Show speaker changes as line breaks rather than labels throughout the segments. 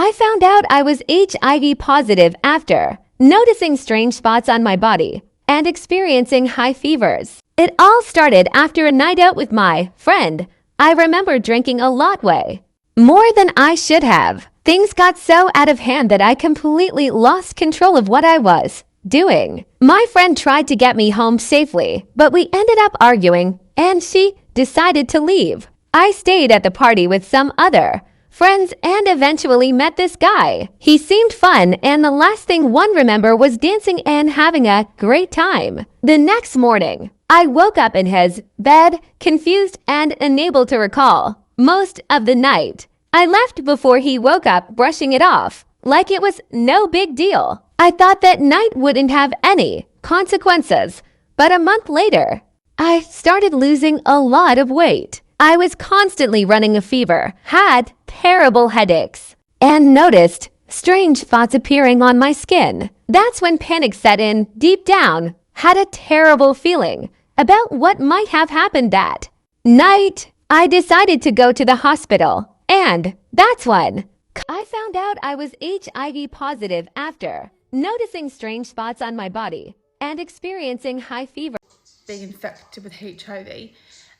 I found out I was HIV positive after noticing strange spots on my body and experiencing high fevers. It all started after a night out with my friend. I remember drinking a lot way more than I should have. Things got so out of hand that I completely lost control of what I was doing. My friend tried to get me home safely, but we ended up arguing and she decided to leave. I stayed at the party with some other friends and eventually met this guy. He seemed fun and the last thing one remember was dancing and having a great time. The next morning, I woke up in his bed, confused and unable to recall most of the night. I left before he woke up, brushing it off like it was no big deal. I thought that night wouldn't have any consequences, but a month later, I started losing a lot of weight. I was constantly running a fever, had terrible headaches, and noticed strange spots appearing on my skin. That's when panic set in. Deep down, had a terrible feeling about what might have happened that night. I decided to go to the hospital, and that's when I found out I was HIV positive after noticing strange spots on my body and experiencing high fever.
Being infected with HIV,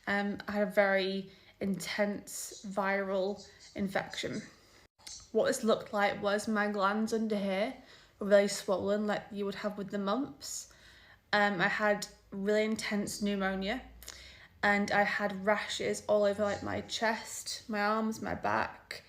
I had a very intense viral infection. What this looked like was my glands under here were really swollen like you would have with the mumps. I had really intense pneumonia and I had rashes all over like my chest, my arms, my back,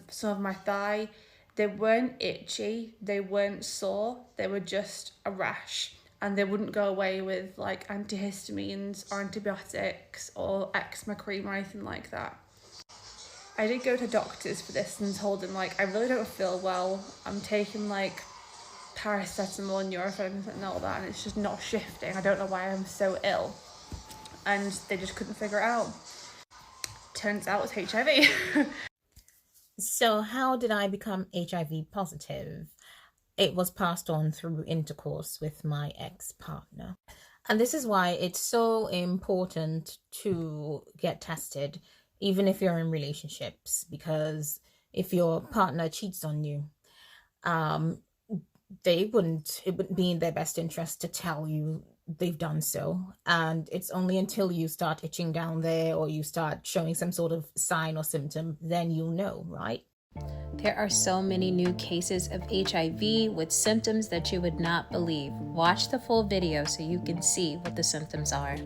some of my thigh. They weren't itchy, they weren't sore, they were just a rash. And they wouldn't go away with like antihistamines or antibiotics or eczema cream or anything like that. I did go to doctors for this and told them like I really don't feel well. I'm taking like paracetamol and Nurofen and all that and it's just not shifting. I don't know why I'm so ill. And they just couldn't figure it out. Turns out it's HIV.
So how did I become HIV positive? It was passed on through intercourse with my ex-partner. And this is why it's so important to get tested, even if you're in relationships, because if your partner cheats on you, it wouldn't be in their best interest to tell you they've done so. And it's only until you start itching down there or you start showing some sort of sign or symptom, then you'll know, right?
There are so many new cases of HIV with symptoms that you would not believe. Watch the full video so you can see what the symptoms are.